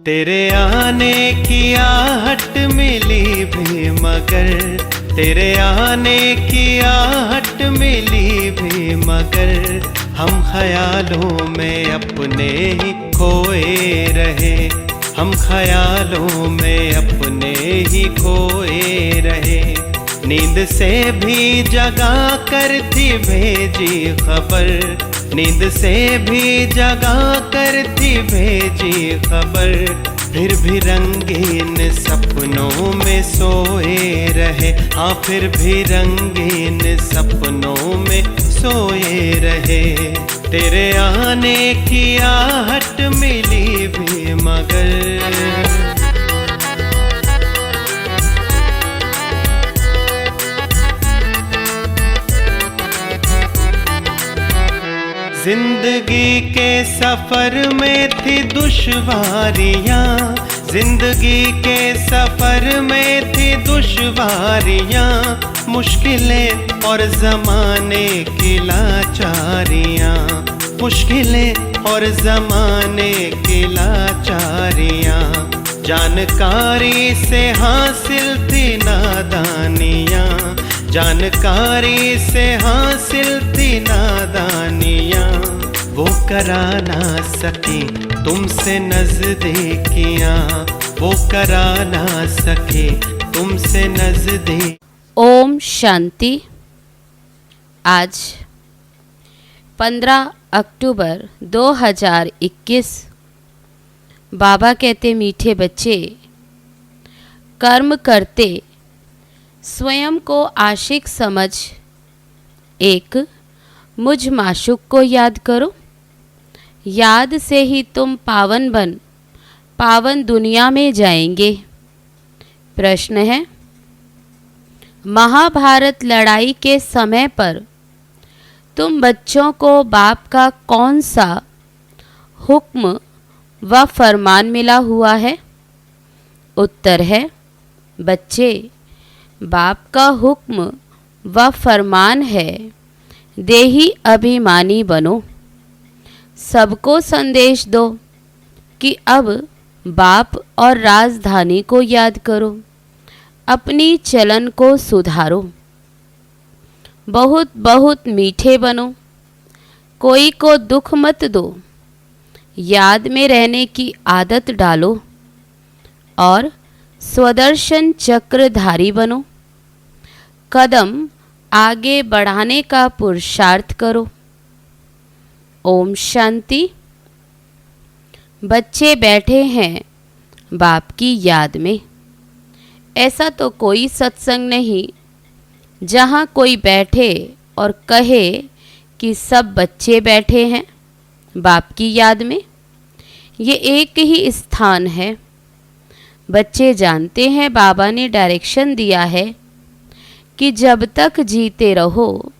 तेरे आने की आहट मिली भी मगर, तेरे आने की आहट मिली भी मगर, हम ख्यालों में अपने ही खोए रहे, हम ख्यालों में अपने ही खोए रहे। नींद से भी जगा कर थी भेजी खबर, नींद से भी जगा कर थी भेजी खबर, फिर भी रंगीन सपनों में सोए रहे, हाँ फिर भी रंगीन सपनों में सोए रहे। तेरे आने की आहट मिली भी मगर, जिंदगी के सफर में थी दुश्वारियाँ, जिंदगी के सफर में थी दुश्वारियाँ, मुश्किलें और ज़माने की लाचारियाँ, मुश्किलें और ज़माने की लाचारियाँ, जानकारी से हासिल थी नादानियाँ, जानकारी से हासिल थी नादानियाँ, वो करा ना सके तुमसे नज़दीकियाँ, वो करा ना सके तुमसे नज़दीक। ओम शांति। आज 15 अक्टूबर 2021। बाबा कहते मीठे बच्चे, कर्म करते स्वयं को आशिक समझ एक मुझ माशूक को याद करो, याद से ही तुम पावन बन पावन दुनिया में जाएंगे। प्रश्न है, महाभारत लड़ाई के समय पर तुम बच्चों को बाप का कौन सा हुक्म व फरमान मिला हुआ है? उत्तर है, बच्चे, बाप का हुक्म व फरमान है, देही अभिमानी बनो, सबको संदेश दो कि अब बाप और राजधानी को याद करो, अपनी चलन को सुधारो, बहुत बहुत मीठे बनो, कोई को दुख मत दो, याद में रहने की आदत डालो और स्वदर्शन चक्रधारी बनो, कदम आगे बढ़ाने का पुरुषार्थ करो। ओम शांति। बच्चे बैठे हैं बाप की याद में। ऐसा तो कोई सत्संग नहीं जहाँ कोई बैठे और कहे कि सब बच्चे बैठे हैं बाप की याद में। ये एक ही स्थान है। बच्चे जानते हैं बाबा ने डायरेक्शन दिया है कि जब तक जीते रहो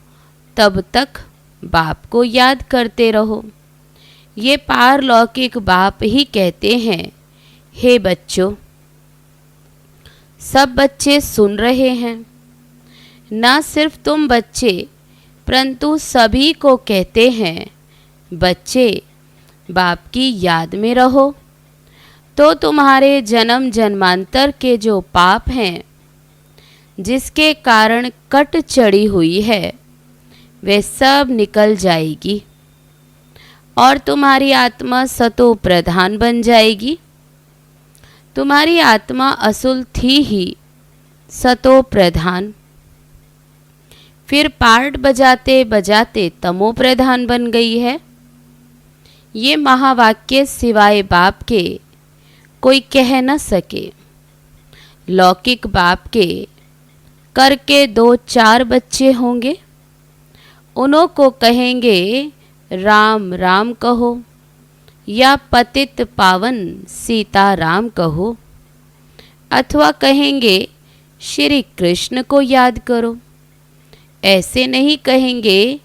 तब तक बाप को याद करते रहो। ये पारलौकिक बाप ही कहते हैं, हे बच्चों, सब बच्चे सुन रहे हैं। ना सिर्फ तुम बच्चे परंतु सभी को कहते हैं, बच्चे बाप की याद में रहो तो तुम्हारे जन्म जन्मांतर के जो पाप हैं, जिसके कारण कट चढ़ी हुई है, वे सब निकल जाएगी और तुम्हारी आत्मा सतो प्रधान बन जाएगी। तुम्हारी आत्मा असुल थी ही सतो प्रधान, फिर पार्ट बजाते बजाते तमो प्रधान बन गई है। ये महावाक्य सिवाय बाप के कोई कह न सके। लौकिक बाप के करके 2-4 बच्चे होंगे, उन्हों को कहेंगे राम राम कहो या पतित पावन सीता राम कहो, अथवा कहेंगे श्री कृष्ण को याद करो। ऐसे नहीं कहेंगे,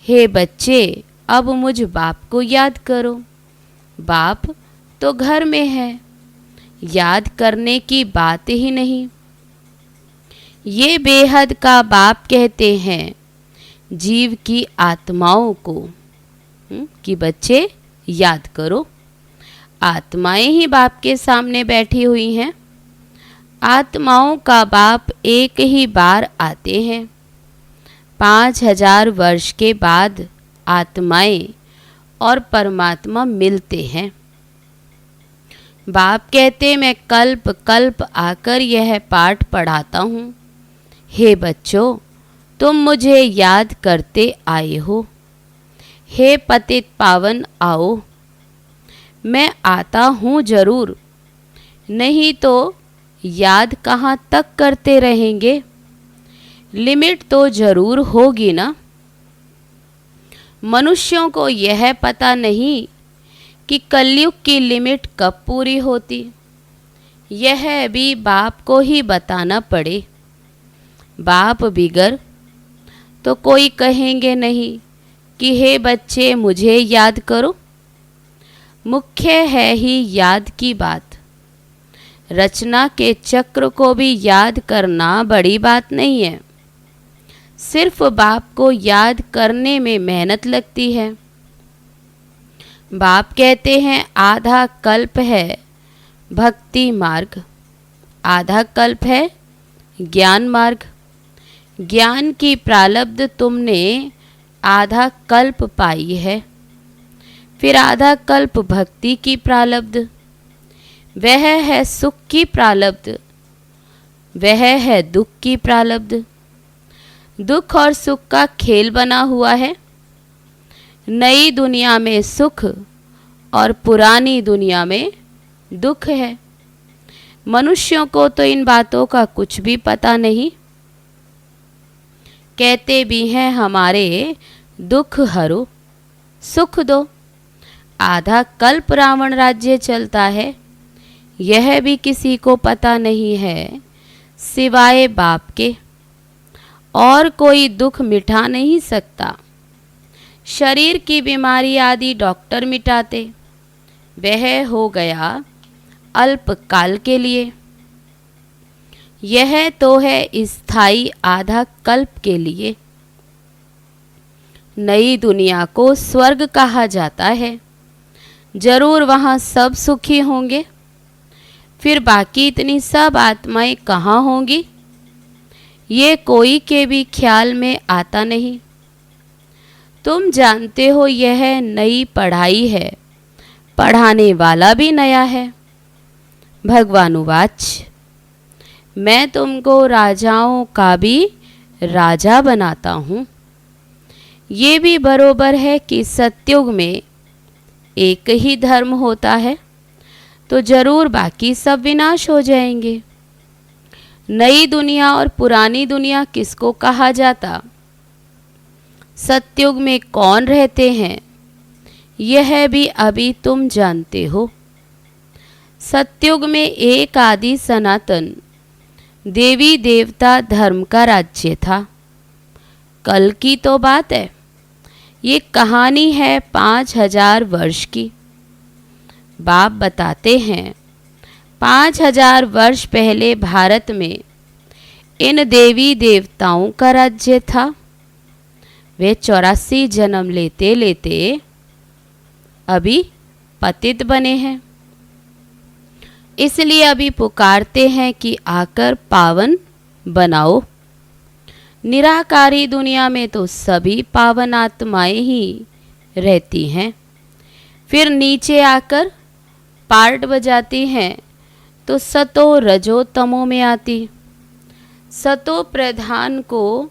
हे बच्चे अब मुझ बाप को याद करो। बाप तो घर में है, याद करने की बात ही नहीं। ये बेहद का बाप कहते हैं जीव की आत्माओं को कि बच्चे याद करो। आत्माएं ही बाप के सामने बैठी हुई हैं। आत्माओं का बाप एक ही बार आते हैं। 5000 वर्ष के बाद आत्माएं और परमात्मा मिलते हैं। बाप कहते मैं कल्प कल्प आकर यह पाठ पढ़ाता हूँ। हे बच्चों, तुम मुझे याद करते आए हो। हे पतित पावन आओ। मैं आता हूँ जरूर, नहीं तो याद कहाँ तक करते रहेंगे। लिमिट तो जरूर होगी ना। मनुष्यों को यह पता नहीं कि कलयुग की लिमिट कब पूरी होती। यह भी बाप को ही बताना पड़े। बाप बिगर तो कोई कहेंगे नहीं कि हे बच्चे मुझे याद करो। मुख्य है ही याद की बात। रचना के चक्र को भी याद करना बड़ी बात नहीं है। सिर्फ बाप को याद करने में मेहनत लगती है। बाप कहते हैं आधा कल्प है भक्ति मार्ग, आधा कल्प है ज्ञान मार्ग। ज्ञान की प्रालब्ध तुमने आधा कल्प पाई है, फिर आधा कल्प भक्ति की प्रालब्ध। वह है सुख की प्रालब्ध, वह है दुख की प्रालब्ध। दुख और सुख का खेल बना हुआ है। नई दुनिया में सुख और पुरानी दुनिया में दुख है। मनुष्यों को तो इन बातों का कुछ भी पता नहीं। कहते भी हैं हमारे दुख हरो सुख दो। आधा कल्प रावण राज्य चलता है, यह भी किसी को पता नहीं है सिवाय बाप के। और कोई दुख मिटा नहीं सकता। शरीर की बीमारी आदि डॉक्टर मिटाते, वह हो गया अल्पकाल के लिए। यह तो है स्थायी आधा कल्प के लिए। नई दुनिया को स्वर्ग कहा जाता है। जरूर वहाँ सब सुखी होंगे। फिर बाकी इतनी सब आत्माएं कहाँ होंगी, ये कोई के भी ख्याल में आता नहीं। तुम जानते हो यह नई पढ़ाई है, पढ़ाने वाला भी नया है। भगवानुवाच मैं तुमको राजाओं का भी राजा बनाता हूँ। ये भी बरोबर है कि सतयुग में एक ही धर्म होता है तो जरूर बाकी सब विनाश हो जाएंगे। नई दुनिया और पुरानी दुनिया किसको कहा जाता? सतयुग में कौन रहते हैं यह भी अभी तुम जानते हो। सतयुग में एक आदि सनातन देवी देवता धर्म का राज्य था। कल की तो बात है, ये कहानी है 5000 वर्ष की। बाप बताते हैं 5000 वर्ष पहले भारत में इन देवी देवताओं का राज्य था। वे 84 जन्म लेते लेते अभी पतित बने हैं। इसलिए अभी पुकारते हैं कि आकर पावन बनाओ। निराकारी दुनिया में तो सभी पावन आत्माएं ही रहती हैं। फिर नीचे आकर पार्ट बजाती हैं तो सतो रजो तमो में आती। सतो प्रधान को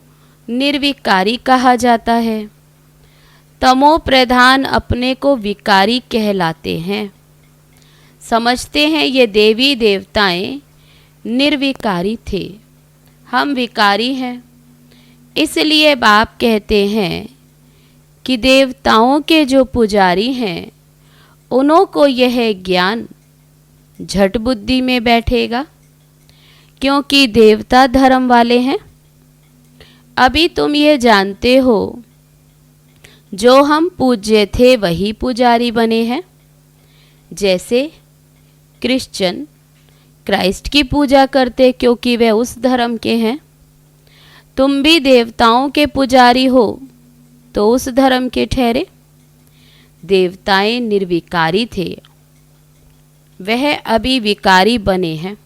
निर्विकारी कहा जाता है। तमो प्रधान अपने को विकारी कहलाते हैं। समझते हैं ये देवी देवताएं निर्विकारी थे, हम विकारी हैं। इसलिए बाप कहते हैं कि देवताओं के जो पुजारी हैं उन्हों को यह ज्ञान झट बुद्धि में बैठेगा, क्योंकि देवता धर्म वाले हैं। अभी तुम ये जानते हो जो हम पूज्य थे वही पुजारी बने हैं। जैसे क्रिश्चियन क्राइस्ट की पूजा करते क्योंकि वे उस धर्म के हैं। तुम भी देवताओं के पुजारी हो तो उस धर्म के ठहरे। देवताएं निर्विकारी थे, वह अभी विकारी बने हैं।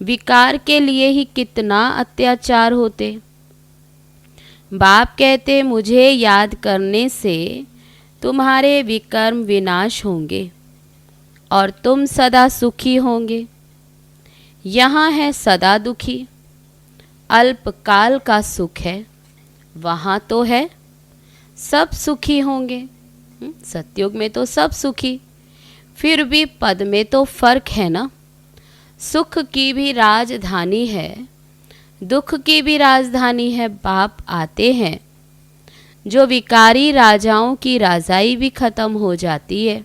विकार के लिए ही कितना अत्याचार होते। बाप कहते मुझे याद करने से तुम्हारे विकर्म विनाश होंगे और तुम सदा सुखी होंगे। यहाँ है सदा दुखी, अल्पकाल का सुख है, वहाँ तो है सब सुखी होंगे। सतयुग में तो सब सुखी, फिर भी पद में तो फर्क है ना। सुख की भी राजधानी है, दुख की भी राजधानी है। बाप आते हैं जो विकारी राजाओं की राजाई भी खत्म हो जाती है,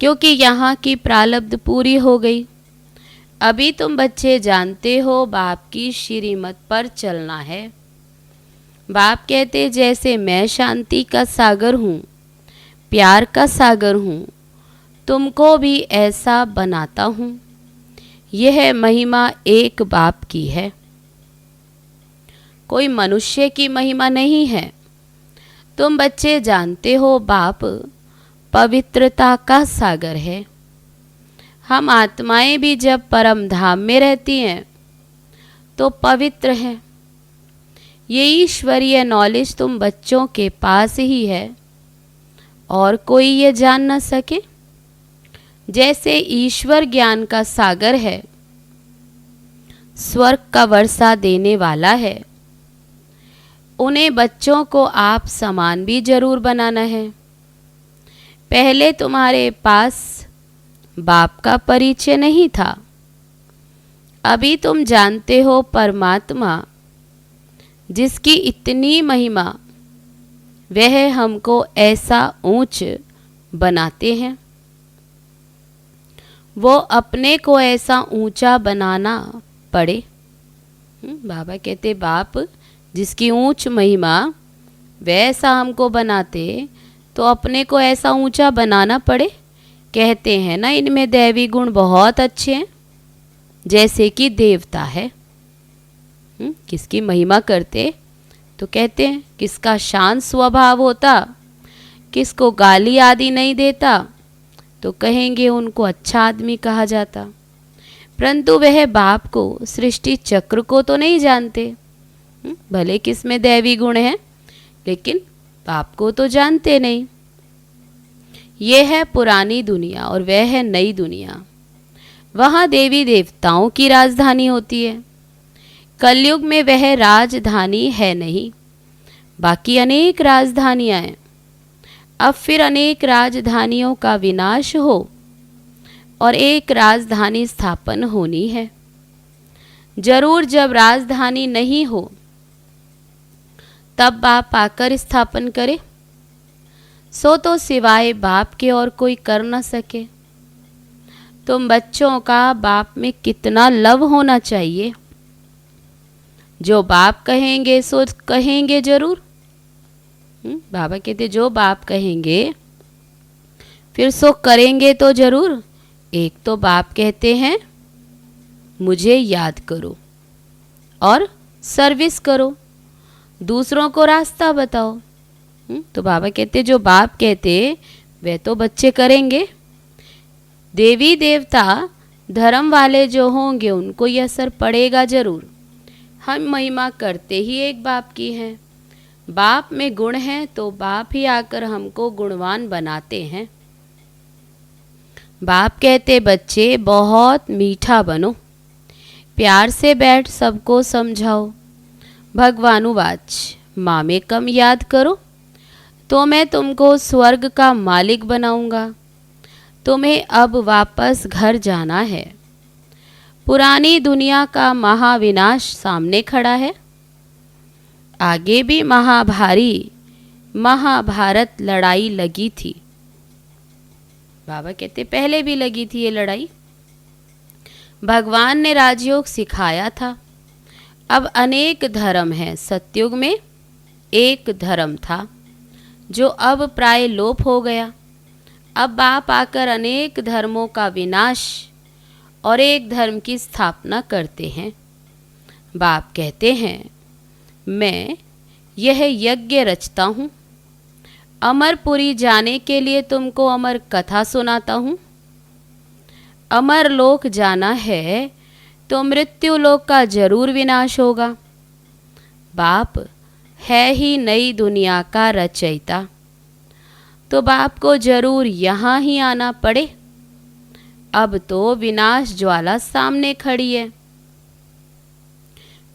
क्योंकि यहाँ की प्रारब्ध पूरी हो गई। अभी तुम बच्चे जानते हो बाप की श्रीमत पर चलना है। बाप कहते जैसे मैं शांति का सागर हूँ, प्यार का सागर हूँ, तुमको भी ऐसा बनाता हूँ। यह महिमा एक बाप की है, कोई मनुष्य की महिमा नहीं है। तुम बच्चे जानते हो बाप पवित्रता का सागर है। हम आत्माएं भी जब परम धाम में रहती हैं तो पवित्र हैं। ये ईश्वरीय नॉलेज तुम बच्चों के पास ही है और कोई ये जान न सके। जैसे ईश्वर ज्ञान का सागर है, स्वर्ग का वर्षा देने वाला है, उन्हें बच्चों को आप समान भी जरूर बनाना है। पहले तुम्हारे पास बाप का परिचय नहीं था, अभी तुम जानते हो परमात्मा जिसकी इतनी महिमा, वह हमको ऐसा ऊंच बनाते हैं। वो अपने को ऐसा ऊंचा बनाना पड़े। बाबा कहते बाप जिसकी ऊंच महिमा वैसा हमको बनाते तो अपने को ऐसा ऊंचा बनाना पड़े। कहते हैं ना इनमें दैवी गुण बहुत अच्छे हैं, जैसे कि देवता है। किसकी महिमा करते तो कहते हैं किसका शांत स्वभाव होता, किसको गाली आदि नहीं देता तो कहेंगे उनको अच्छा आदमी कहा जाता। परंतु वह बाप को, सृष्टि चक्र को तो नहीं जानते। भले किसमें दैवी गुण है लेकिन बाप को तो जानते नहीं। यह है पुरानी दुनिया और वह है नई दुनिया। वहाँ देवी देवताओं की राजधानी होती है। कलयुग में वह राजधानी है नहीं, बाकी अनेक राजधानियां हैं। अब फिर अनेक राजधानियों का विनाश हो और एक राजधानी स्थापन होनी है। जरूर जब राजधानी नहीं हो तब बाप आकर स्थापन करे, सो तो सिवाय बाप के और कोई कर न सके। तुम बच्चों का बाप में कितना लव होना चाहिए। जो बाप कहेंगे सो कहेंगे जरूर। बाबा कहते जो बाप कहेंगे फिर सो करेंगे तो जरूर। एक तो बाप कहते हैं मुझे याद करो और सर्विस करो, दूसरों को रास्ता बताओ। तो बाबा कहते जो बाप कहते वे तो बच्चे करेंगे। देवी देवता धर्म वाले जो होंगे उनको यह असर पड़ेगा जरूर। हम महिमा करते ही एक बाप की हैं। बाप में गुण हैं तो बाप ही आकर हमको गुणवान बनाते हैं। बाप कहते बच्चे बहुत मीठा बनो, प्यार से बैठ सबको समझाओ। भगवानुवाच माँ में कम याद करो तो मैं तुमको स्वर्ग का मालिक बनाऊंगा। तुम्हें अब वापस घर जाना है। पुरानी दुनिया का महाविनाश सामने खड़ा है। आगे भी महाभारत लड़ाई लगी थी। बाबा कहते पहले भी लगी थी ये लड़ाई। भगवान ने राजयोग सिखाया था। अब अनेक धर्म हैं। सतयुग में एक धर्म था जो अब प्राय लोप हो गया। अब बाप आकर अनेक धर्मों का विनाश और एक धर्म की स्थापना करते हैं। बाप कहते हैं मैं यह यज्ञ रचता हूँ, अमरपुरी जाने के लिए तुमको अमर कथा सुनाता हूँ। अमर लोक जाना है तो मृत्यु लोक का जरूर विनाश होगा। बाप है ही नई दुनिया का रचयिता, तो बाप को जरूर यहाँ ही आना पड़े। अब तो विनाश ज्वाला सामने खड़ी है।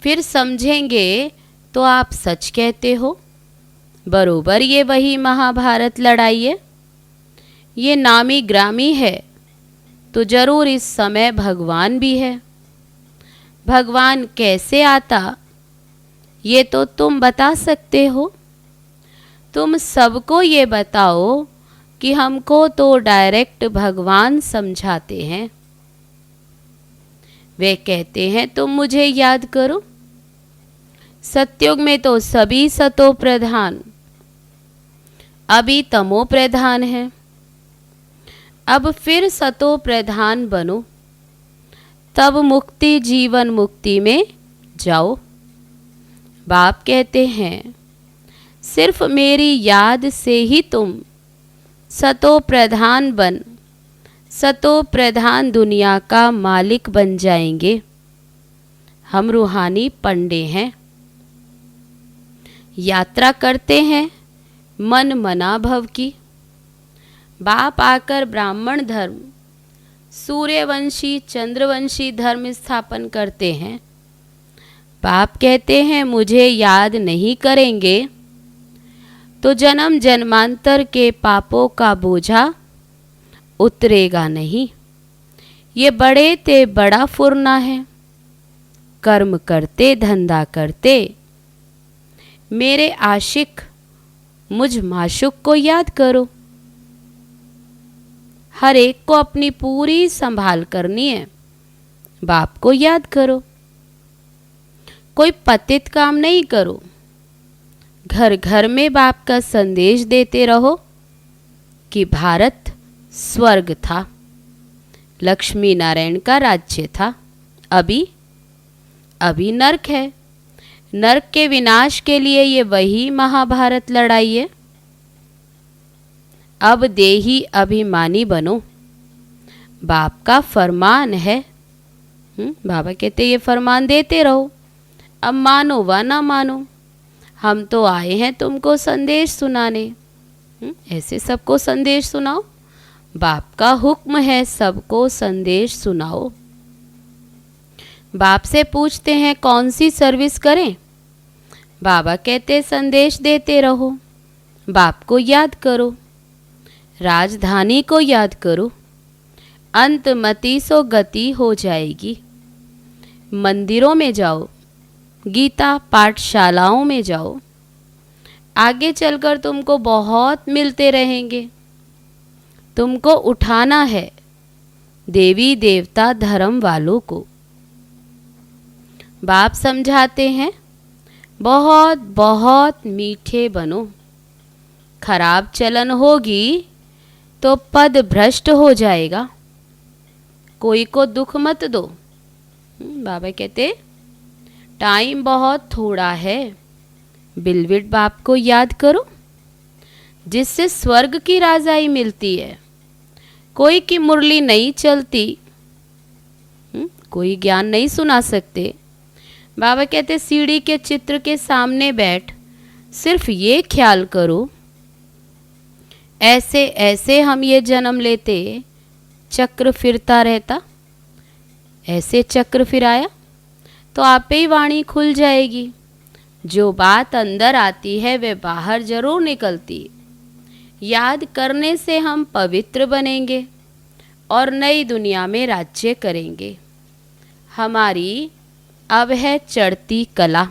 फिर समझेंगे तो आप सच कहते हो। बरोबर ये वही महाभारत लड़ाई है। ये नामी ग्रामी है तो जरूर इस समय भगवान भी है। भगवान कैसे आता ये तो तुम बता सकते हो। तुम सबको ये बताओ कि हमको तो डायरेक्ट भगवान समझाते हैं। वे कहते हैं तुम मुझे याद करो। सतयुग में तो सभी सतो प्रधान, अभी तमो प्रधान है। अब फिर सतो प्रधान बनो, तब मुक्ति जीवन मुक्ति में जाओ। बाप कहते हैं सिर्फ मेरी याद से ही तुम सतो प्रधान बन सतो प्रधान दुनिया का मालिक बन जाएंगे। हम रूहानी पंडे हैं, यात्रा करते हैं मन मना भव की। बाप आकर ब्राह्मण धर्म, सूर्यवंशी चंद्रवंशी धर्म स्थापन करते हैं। बाप कहते हैं मुझे याद नहीं करेंगे तो जन्म जन्मांतर के पापों का बोझा उतरेगा नहीं। ये बड़े ते बड़ा फुरना है, कर्म करते धंधा करते मेरे आशिक मुझ माशुक को याद करो। हर एक को अपनी पूरी संभाल करनी है। बाप को याद करो, कोई पतित काम नहीं करो। घर घर में बाप का संदेश देते रहो कि भारत स्वर्ग था, लक्ष्मी नारायण का राज्य था, अभी नरक है। नरक के विनाश के लिए ये वही महाभारत लड़ाई है। अब देही अभिमानी बनो, बाप का फरमान है। बाबा कहते ये फरमान देते रहो, अब मानो व ना मानो, हम तो आए हैं तुमको संदेश सुनाने। ऐसे सबको संदेश सुनाओ, बाप का हुक्म है सबको संदेश सुनाओ। बाप से पूछते हैं कौन सी सर्विस करें। बाबा कहते संदेश देते रहो, बाप को याद करो, राजधानी को याद करो, अंतमति सो गति हो जाएगी। मंदिरों में जाओ, गीता पाठशालाओं में जाओ, आगे चलकर तुमको बहुत मिलते रहेंगे। तुमको उठाना है देवी देवता धर्म वालों को। बाप समझाते हैं बहुत बहुत मीठे बनो, खराब चलन होगी तो पद भ्रष्ट हो जाएगा। कोई को दुख मत दो। बाबा कहते टाइम बहुत थोड़ा है, बिलविट बाप को याद करो जिससे स्वर्ग की राजाई मिलती है। कोई की मुरली नहीं चलती, कोई ज्ञान नहीं सुना सकते। बाबा कहते सीढ़ी के चित्र के सामने बैठ सिर्फ ये ख्याल करो, ऐसे ऐसे हम ये जन्म लेते, चक्र फिरता रहता, ऐसे चक्र फिराया तो आपे ही वाणी खुल जाएगी। जो बात अंदर आती है वे बाहर जरूर निकलती। याद करने से हम पवित्र बनेंगे और नई दुनिया में राज्य करेंगे। हमारी अब है चढ़ती कला,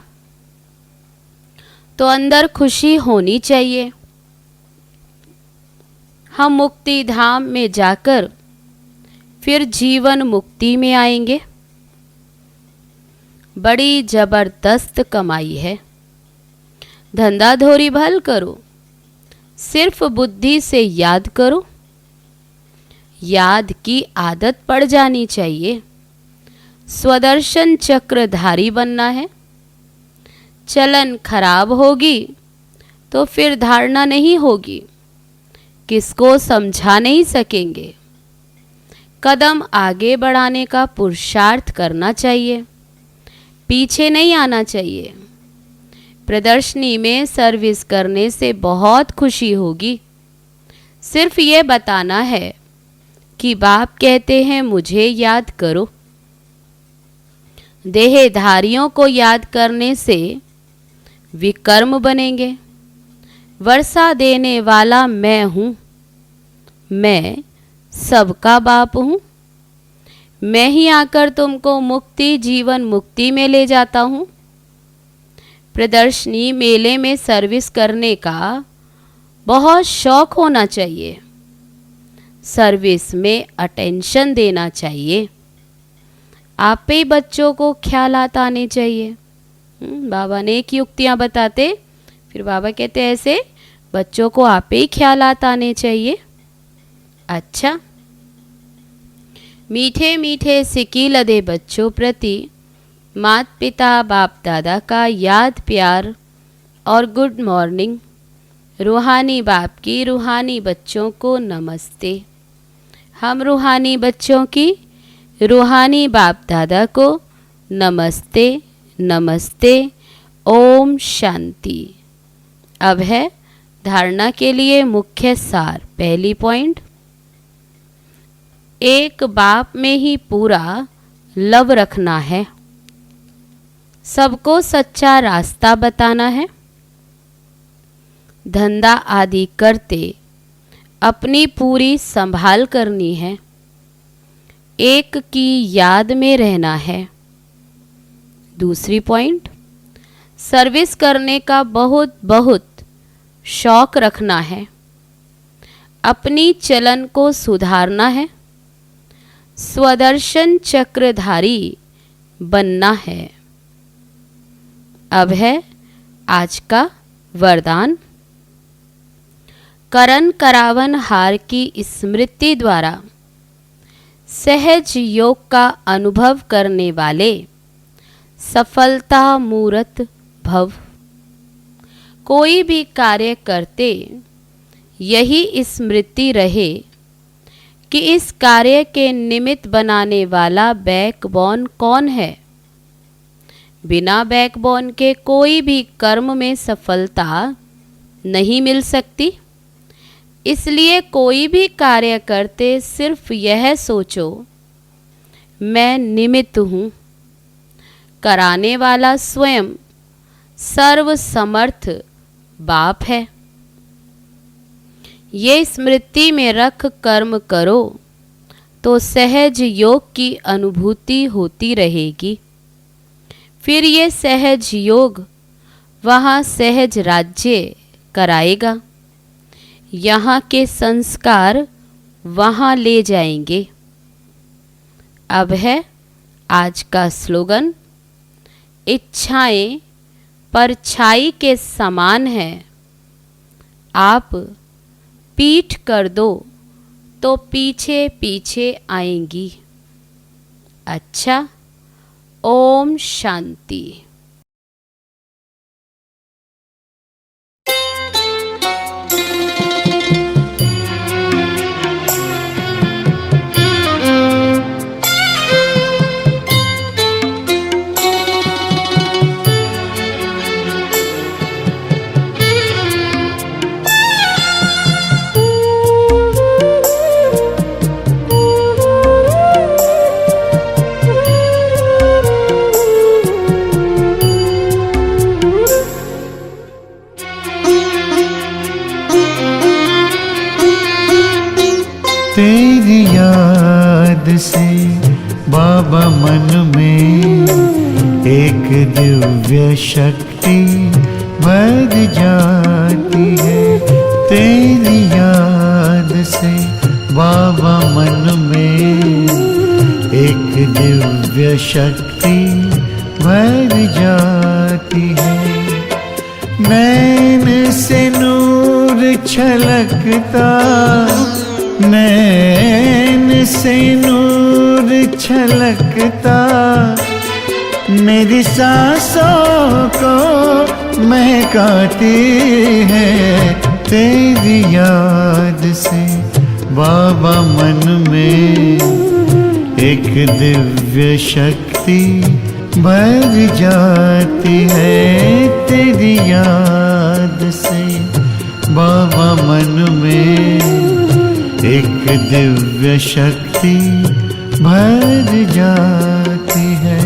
तो अंदर खुशी होनी चाहिए। हम मुक्ति धाम में जाकर फिर जीवन मुक्ति में आएंगे। बड़ी जबरदस्त कमाई है, धंधा धोरी भल करो, सिर्फ बुद्धि से याद करो। याद की आदत पड़ जानी चाहिए। स्वदर्शन चक्रधारी बनना है। चलन खराब होगी तो फिर धारणा नहीं होगी। किसको समझा नहीं सकेंगे। कदम आगे बढ़ाने का पुरुषार्थ करना चाहिए, पीछे नहीं आना चाहिए। प्रदर्शनी में सर्विस करने से बहुत खुशी होगी। सिर्फ ये बताना है कि बाप कहते हैं मुझे याद करो। देहधारियों को याद करने से विकर्म बनेंगे। वर्षा देने वाला मैं हूँ, मैं सबका बाप हूँ। मैं ही आकर तुमको मुक्ति जीवन मुक्ति में ले जाता हूँ। प्रदर्शनी मेले में सर्विस करने का बहुत शौक होना चाहिए। सर्विस में अटेंशन देना चाहिए। आप ही बच्चों को ख्यालात आने चाहिए। बाबा ने एक युक्तियाँ बताते, फिर बाबा कहते ऐसे बच्चों को आप ही ख्यालात आने चाहिए। अच्छा, मीठे मीठे सिक्की लदे बच्चों प्रति माता पिता बाप दादा का याद प्यार और गुड मॉर्निंग। रूहानी बाप की रूहानी बच्चों को नमस्ते। हम रूहानी बच्चों की रूहानी बाप दादा को नमस्ते नमस्ते। ओम शांति। अब है धारणा के लिए मुख्य सार। पहली पॉइंट, एक बाप में ही पूरा लव रखना है, सबको सच्चा रास्ता बताना है। धंधा आदि करते अपनी पूरी संभाल करनी है। एक की याद में रहना है। दूसरी पॉइंट, सर्विस करने का बहुत बहुत शौक रखना है। अपनी चलन को सुधारना है। स्वदर्शन चक्रधारी बनना है। अब है आज का वरदान। करण करावन हार की स्मृति द्वारा सहज योग का अनुभव करने वाले सफलता मूर्त भव। कोई भी कार्य करते यही स्मृति रहे कि इस कार्य के निमित्त बनाने वाला बैकबोन कौन है। बिना बैकबोन के कोई भी कर्म में सफलता नहीं मिल सकती। इसलिए कोई भी कार्य करते सिर्फ यह सोचो मैं निमित्त हूँ। कराने वाला स्वयं सर्वसमर्थ बाप है। ये स्मृति में रख कर्म करो तो सहज योग की अनुभूति होती रहेगी। फिर ये सहज योग वहाँ सहज राज्य कराएगा। यहाँ के संस्कार वहाँ ले जाएंगे। अब है आज का स्लोगन। इच्छाएं परछाई के समान है, आप पीठ कर दो तो पीछे पीछे आएंगी। अच्छा, ओम शांति। तेरी याद से बाबा मन में एक दिव्य शक्ति भर जाती है। तेरी याद से बाबा मन में एक दिव्य शक्ति भर जाती है। नैन से नूर छलकता, नैन से नूर छलकता, मेरी सांसों को महकाती है। तेरी याद से बाबा मन में एक दिव्य शक्ति भर जाती है। तेरी याद से बाबा मन में एक दिव्य शक्ति भर जाती है।